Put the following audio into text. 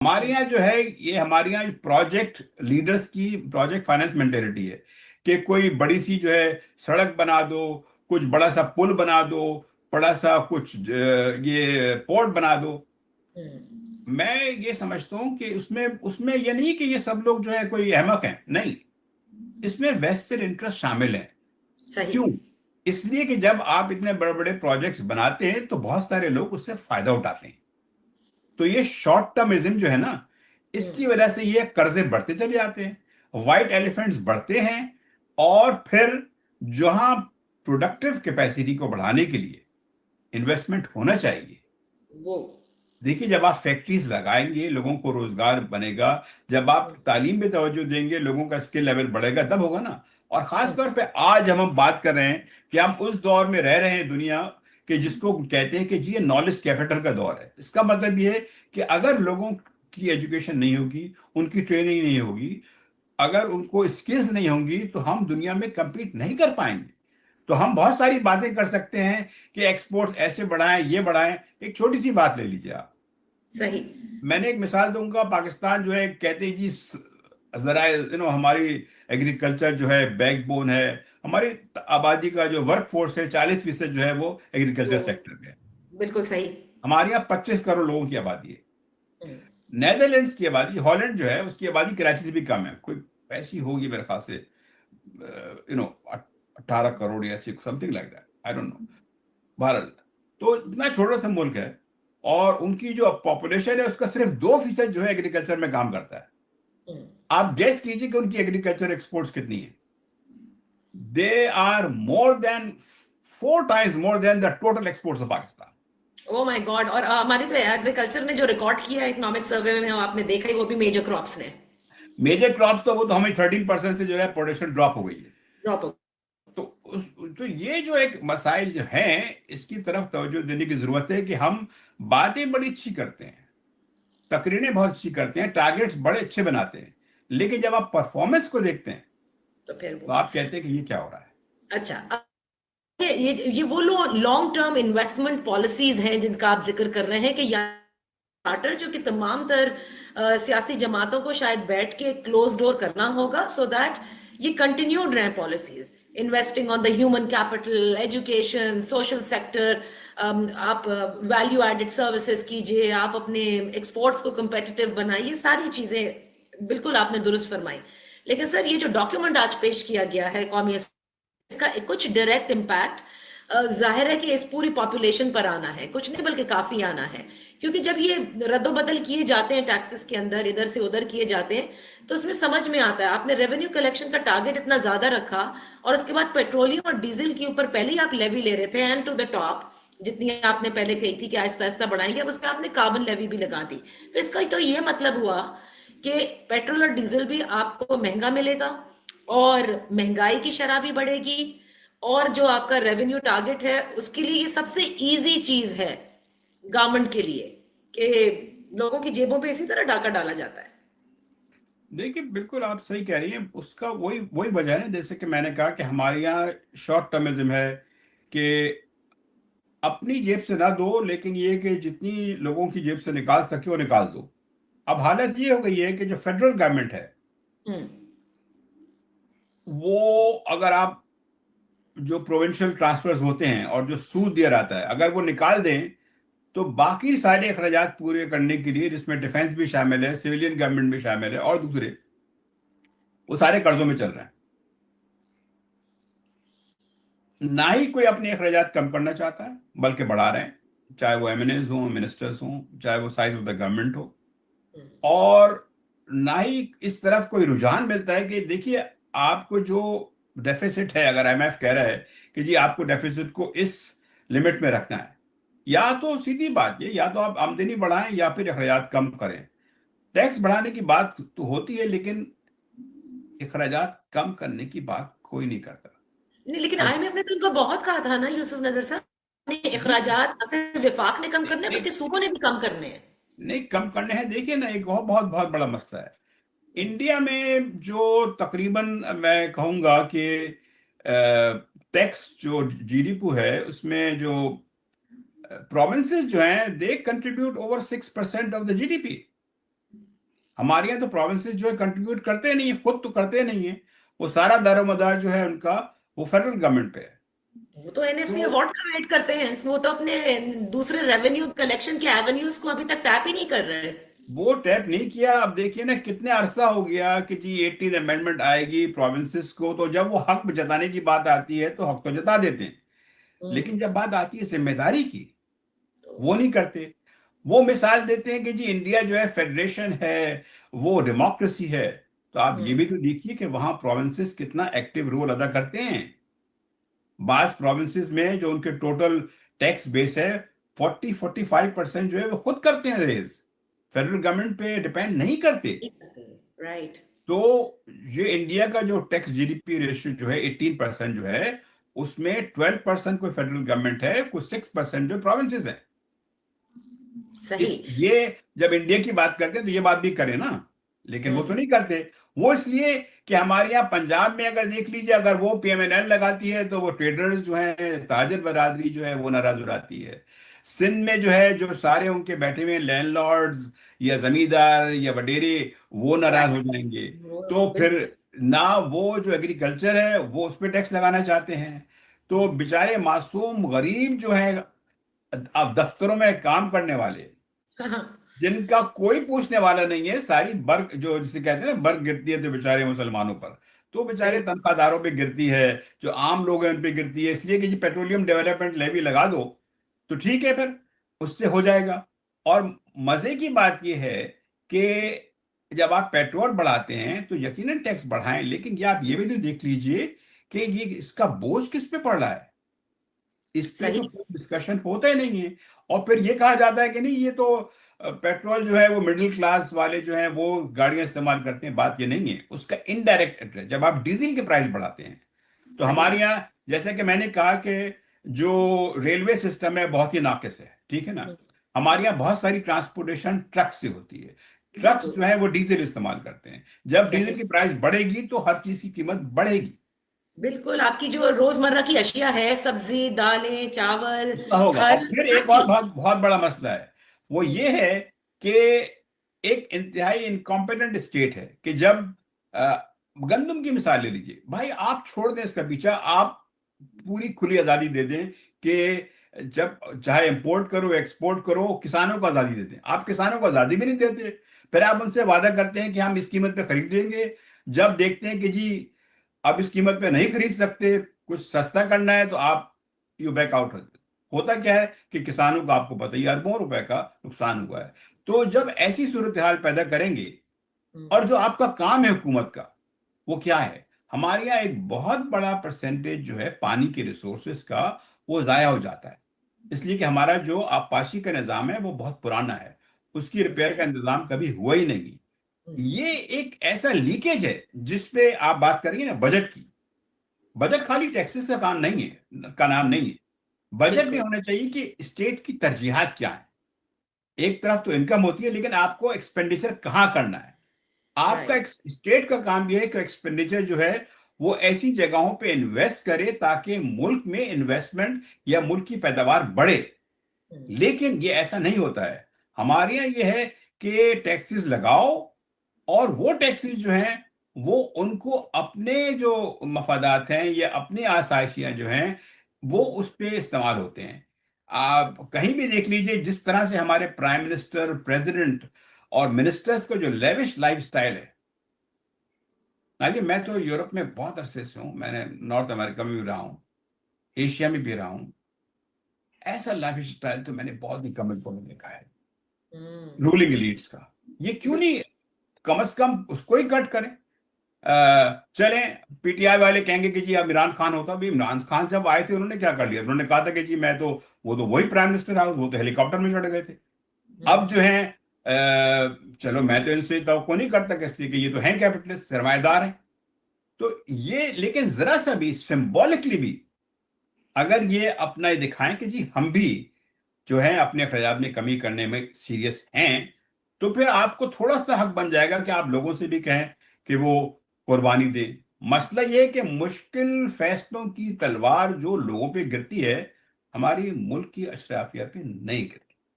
हमारे यहाँ जो है, ये हमारे यहाँ प्रोजेक्ट लीडर्स की प्रोजेक्ट फाइनेंस मेंटेलिटी है कि कोई बड़ी सी जो है सड़क बना दो, कुछ बड़ा सा पुल बना दो, बड़ा सा कुछ ये पोर्ट बना दो। हम्म। मैं ये समझता हूँ कि उसमें उसमें ये नहीं कि ये सब लोग जो है कोई अहमक हैं, नहीं। इसमें वेस्टेड इंटरेस्ट शामिल है। सही। क्यों? इसलिए कि जब आप इतने बड़े बड़े प्रोजेक्ट्स बनाते हैं तो बहुत सारे लोग उससे फायदा उठाते हैं। तो ये शॉर्ट टर्मिज्म जो है ना, हम्म। इसकी वजह से ये कर्जे बढ़ते चले जाते हैं, व्हाइट एलिफेंट्स बढ़ते हैं। और फिर जहां प्रोडक्टिव कैपेसिटी को बढ़ाने के लिए इन्वेस्टमेंट होना चाहिए, वो। देखिए, जब आप फैक्ट्रीज लगाएंगे लोगों को रोजगार बनेगा, जब आप तालीम पे तवज्जो देंगे लोगों का स्किल लेवल बढ़ेगा, तब होगा ना। और खास तौर पे आज हम बात कर रहे हैं कि हम उस दौर में रह रहे हैं दुनिया के जिसको कहते हैं कि जी ये नॉलेज कैपिटल का दौर है। इसका मतलब ये है कि अगर लोगों की एजुकेशन नहीं होगी, उनकी ट्रेनिंग नहीं होगी, अगर उनको स्किल्स नहीं होंगी, तो हम दुनिया में compete नहीं कर पाएंगे। तो हम बहुत सारी बातें कर सकते हैं कि एक्सपोर्ट्स ऐसे बढ़ाएं, ये बढ़ाएं। एक छोटी सी बात ले लीजिए आप। सही। मैंने एक मिसाल दूंगा, पाकिस्तान जो है कहते हैं जी जरा हमारी एग्रीकल्चर जो है बैकबोन है। हमारी आबादी का जो वर्क फोर्स है 40% जो है वो वो। एग्रीकल्चर सेक्टर में है। बिल्कुल सही। हमारे यहाँ 25 करोड़ लोगों की आबादी है। हम्म। नेदरलैंड्स की आबादी, हॉलैंड जो है उसकी आबादी कराची से भी कम है, कोई ऐसी होगी मेरे ख्याल से 18 करोड़ या something like that, I don't know. Bharat तो इतना छोटा सा मुल्क है, और उनकी जो पॉपुलेशन है उसका सिर्फ 2% जो है एग्रीकल्चर में काम करता है। हम्म। आप गेस कीजिए कि उनकी एग्रीकल्चर एक्सपोर्ट्स कितनी है। They are more than 4 times more than the total exports of Pakistan. Oh my god. और हमारी तो एग्रीकल्चर ने जो रिकॉर्ड किया है इकोनॉमिक सर्वे में, आपने देखा ही, वो भी मेजर क्रॉप्स ने मेजर क्रॉप्स तो वो तो हमें 13% से जो है प्रोडक्शन ड्रॉप हो गई है। ड्रॉप हो। तो तो ये जो एक मसाइल जो हैं, इसकी तरफ तवज्जो देने की जरूरत है कि हम बातें बड़ी अच्छी करते हैं, तकरीरें बहुत अच्छी करते हैं, टारगेट्स बड़े अच्छे बनाते हैं, लेकिन जब आप परफॉर्मेंस को देखते हैं तो फिर तो वो। आप कहते हैं कि ये क्या हो रहा है। अच्छा, ये वो लॉन्ग टर्म इन्वेस्टमेंट पॉलिसीज हैं जिनका आप जिक्र कर रहे हैं कि चार्टर जो कि तमाम तर सियासी जमातों को शायद बैठ के क्लोज डोर करना होगा, सो दैट ये कंटिन्यूड रहे policies, investing on the human capital, education, social sector. आप वैल्यू एडेड सर्विसेज कीजिए, आप अपने एक्सपोर्ट्स को competitive बनाइए, सारी चीजें बिल्कुल आपने दुरुस्त फरमाई। लेकिन सर, ये जो डॉक्यूमेंट आज पेश किया गया है कौमी, इसका कुछ डायरेक्ट इम्पैक्ट जाहिर है कि इस पूरी पॉपुलेशन पर आना है, कुछ नहीं बल्कि काफी आना है। क्योंकि जब ये रद्दोबदल किए जाते हैं टैक्सेस के अंदर, इधर से उधर किए जाते हैं, तो उसमें समझ में आता है आपने रेवेन्यू कलेक्शन का टारगेट इतना ज्यादा रखा, और उसके बाद पेट्रोलियम और डीजल के ऊपर पहले ही आप लेवी ले रहे थे एंड टू द टॉप, जितनी आपने पहले कही थी कि आहिस्ता आहिस्ता बढ़ाएंगे, अब उस पर आपने कार्बन लेवी भी लगा दी। तो इसका तो ये मतलब हुआ कि पेट्रोल और डीजल भी आपको महंगा मिलेगा, और महंगाई की शरह भी बढ़ेगी, और जो आपका रेवेन्यू टारगेट है उसके लिए ये सबसे इजी चीज है गवर्नमेंट के लिए, कि लोगों की जेबों पे इसी तरह डाका डाला जाता है। देखिए, बिल्कुल आप सही कह रही हैं, उसका वही वही वजह है ना, जैसे कि मैंने कहा कि हमारे यहाँ शॉर्ट टर्मिज्म है कि अपनी जेब से ना दो, लेकिन ये कि जितनी लोगों की जेब से निकाल सके वो निकाल दो। अब हालत ये हो गई है कि जो फेडरल गवर्नमेंट है हम्म। वो, अगर आप जो प्रोविंशियल ट्रांसफर्स होते हैं और जो सूद दिया जाता है, अगर वो निकाल दें, तो बाकी सारे अखराजात पूरे करने के लिए, जिसमें डिफेंस भी शामिल है, सिविलियन गवर्नमेंट भी शामिल है, और दूसरे, वो सारे कर्जों में चल रहे हैं। ना ही कोई अपने अखराजात कम करना चाहता है, बल्कि बढ़ा रहे हैं, चाहे वो एमएनएज हों, मिनिस्टर्स हों, चाहे वो साइज ऑफ द गवर्नमेंट हो। और ना ही इस तरफ कोई रुझान मिलता है कि देखिए, आपको जो डेफिसिट है, अगर आईएमएफ कह रहा है कि जी आपको डेफिसिट को इस लिमिट में रखना है, या तो सीधी बात ये, या तो आप आमदनी बढ़ाएं या फिर अखराजात कम करें। टैक्स बढ़ाने की बात तो होती है, लेकिन अखराजात कम करने की बात कोई नहीं करता। नहीं, लेकिन अब आईएमएफ ने तो उनको बहुत कहा था ना यूसुफ नजर साहब ने, जी, अखराजात न सिर्फ विफाक ने कम नहीं करने हैं नहीं बल्कि सूबों ने भी कम करने हैं। नहीं, कम करने हैं। देखिए ना, एक बहुत बहुत बहुत बड़ा मसला है इंडिया में, जो तकरीबन मैं कहूँगा कि टैक्स जो जीडीपी है उसमें जो प्रोविंसेस जो हैं, they contribute over 6% of the GDP. हमारे यहाँ तो प्रोविंसेस जो है कंट्रीब्यूट करते नहीं है, खुद तो करते नहीं है, वो सारा दारोमदार जो है उनका वो फेडरल गवर्नमेंट पे है। वो तो एनएफसी तो अवार्ड का वेट करते हैं, वो तो अपने दूसरे रेवेन्यू कलेक्शन के एवेन्यूज को अभी तक टैप ही नहीं कर रहे। वो टैप नहीं किया। अब देखिए ना कितने अरसा हो गया कि जी 18th अमेंडमेंट आएगी प्रोविंसेस को, तो जब वो हक जताने की बात आती है तो हक तो जता देते हैं, हम्म। लेकिन जब बात आती है जिम्मेदारी की, तो वो नहीं करते। वो मिसाल देते हैं कि जी इंडिया जो है फेडरेशन है, वो डेमोक्रेसी है। तो आप ये हम्म। भी तो देखिए कि वहां प्रोविंसेस कितना एक्टिव रोल अदा करते हैं। बास प्रोविंसेस में जो उनके टोटल टैक्स बेस है, 40-45% जो है वो खुद करते हैं रेज, फेडरल गवर्नमेंट पे डिपेंड नहीं करते। राइट। तो ये इंडिया का जो टैक्स जीडीपी रेशियो जो है 18% जो है, उसमें 12% कोई फेडरल गवर्नमेंट है, कुछ 6% जो प्रोविंसेस है। सही। इस ये जब इंडिया की बात करते हैं तो ये बात भी करें ना, लेकिन वो तो हम्म। नहीं करते। वो इसलिए कि हमारे यहाँ पंजाब में अगर देख लीजिए, अगर वो पीएमएनएल लगाती है तो वो ट्रेडर्स जो है, ताजिर बरादरी जो है वो नाराज हो जाती है। सिंध में जो है, जो सारे उनके बैठे हुए लैंडलॉर्ड्स या जमींदार या वडेरे, वो नाराज हो जाएंगे। तो फिर बिल्कुल। ना वो जो एग्रीकल्चर है वो उस पर टैक्स लगाना चाहते हैं। तो बेचारे मासूम गरीब जो है, अब दफ्तरों में काम करने वाले, जिनका कोई पूछने वाला नहीं है, सारी बर्ग जो जिसे कहते हैं ना, बर्ग गिरती है तो बेचारे मुसलमानों पर, तो बेचारे सही। तनख्वाहदारों पे गिरती है, जो आम लोग हैं उन पे गिरती है। इसलिए कि जी पेट्रोलियम डेवलपमेंट लेवी लगा दो तो ठीक है, फिर उससे हो जाएगा। और मजे की बात यह है कि जब आप पेट्रोल बढ़ाते हैं तो यकीनन टैक्स बढ़ाएं, लेकिन ये आप ये भी तो देख लीजिए कि ये इसका बोझ किस पे पड़ रहा है। इस पे सही। तो कोई डिस्कशन होता ही नहीं है। और फिर ये कहा जाता है कि नहीं, ये तो पेट्रोल जो है वो मिडिल क्लास वाले जो हैं वो गाड़ियां इस्तेमाल करते हैं। बात ये नहीं है, उसका इनडायरेक्ट इंटरेस्ट जब आप डीजल के प्राइस बढ़ाते हैं। तो सही। हमारे यहाँ, जैसे कि मैंने कहा कि जो रेलवे सिस्टम है बहुत ही नाकिस है, ठीक है ना। हम्म। हमारे यहाँ बहुत सारी ट्रांसपोर्टेशन ट्रक से होती है। ट्रक्स बिल्कुल। जो है वो डीजल इस्तेमाल करते हैं। जब डीजल सही। की प्राइस बढ़ेगी तो हर चीज की कीमत बढ़ेगी। बिल्कुल, आपकी जो रोजमर्रा की अशिया है, सब्जी, दालें, चावल, उसका होगा। और फल, फिर एक और सबकी। बहुत बहुत बड़ा मसला है, वो हम्म। ये है कि एक इंतहाई इनकॉम्पिटेंट स्टेट है कि जब गंदम की मिसाल ले लीजिए, भाई आप छोड़ दें इसका पीछा, आप पूरी खुली आजादी दे दें कि जब चाहे इंपोर्ट करो एक्सपोर्ट करो, किसानों को आजादी दे दें। आप किसानों को आजादी भी नहीं देते, फिर आप उनसे वादा करते हैं कि हम इस कीमत पे खरीदेंगे। जब देखते हैं कि जी अब इस कीमत पे नहीं खरीद सकते, कुछ सस्ता करना है, तो आप यू बैक आउट हो। होता क्या है कि किसानों का आपको पता ही, अरबों रुपए का नुकसान हुआ है। तो जब ऐसी सूरत हाल पैदा करेंगे, हम्म। और जो आपका काम है हुकूमत का, वो क्या है, हमारे यहाँ एक बहुत बड़ा परसेंटेज जो है पानी के रिसोर्सेज का, वो जाया हो जाता है। इसलिए कि हमारा जो आबपाशी का निज़ाम है वो बहुत पुराना है, उसकी रिपेयर का सही। इंतजाम कभी हुआ ही नहीं। हम्म। ये एक ऐसा लीकेज है जिसपे आप बात करेंगे ना बजट की। बजट खाली टैक्सेस का काम नहीं है, का नाम नहीं है। बजट भी बिल्कुल। होना चाहिए कि स्टेट की तरजीहात क्या है। एक तरफ तो इनकम होती है, लेकिन आपको एक्सपेंडिचर कहाँ करना है। आपका राइट। स्टेट का काम यह है कि एक्सपेंडिचर जो है वो ऐसी जगहों पे इन्वेस्ट करे ताकि मुल्क में इन्वेस्टमेंट या मुल्क की पैदावार बढ़े। हम्म। लेकिन ये ऐसा नहीं होता है। हमारे यहाँ ये है कि टैक्सेस लगाओ, और वो टैक्सेस जो हैं वो उनको अपने जो मफादात हैं या अपनी आसाइशियां जो हैं वो हम्म। उस पे इस्तेमाल होते हैं। आप कहीं भी देख लीजिए जिस तरह से हमारे प्राइम मिनिस्टर, प्रेसिडेंट और मिनिस्टर्स का जो लेविश लाइफस्टाइल है। आगे मैं तो यूरोप में बहुत अरसे से हूँ, मैंने नॉर्थ अमेरिका में भी रहा हूँ, एशिया में भी रहा हूँ। ऐसा लाइफ स्टाइल तो मैंने बहुत ही कम लोगों में देखा है हम्म। रूलिंग एलिट्स का। ये क्यों नहीं कम से कम उसको ही कट करें। चलें, पीटीआई वाले कहेंगे कि जी अब इमरान खान होता, भी इमरान खान जब आए थे उन्होंने क्या कर लिया, उन्होंने कहा था कि जी मैं तो, वो तो वही प्राइम मिनिस्टर हाउस, वो तो हेलीकॉप्टर में चढ़ गए थे। अब हम्म। जो है चलो मैं तो इनसे तो नहीं करता कि इसलिए कि ये तो हैं कैपिटलिस्ट, सरमाएदार हैं। तो ये, लेकिन जरा सा भी सिंबॉलिकली भी अगर ये अपना ये दिखाएं कि जी हम भी जो है अपने अखराजात में कमी करने में सीरियस हैं, तो फिर आपको थोड़ा सा हक बन जाएगा कि आप लोगों से भी कहें कि वो कुर्बानी दें। मसला ये है कि मुश्किल फैसलों की तलवार जो लोगों पे गिरती है, हमारी मुल्क की अशराफिया पे नहीं गिरती।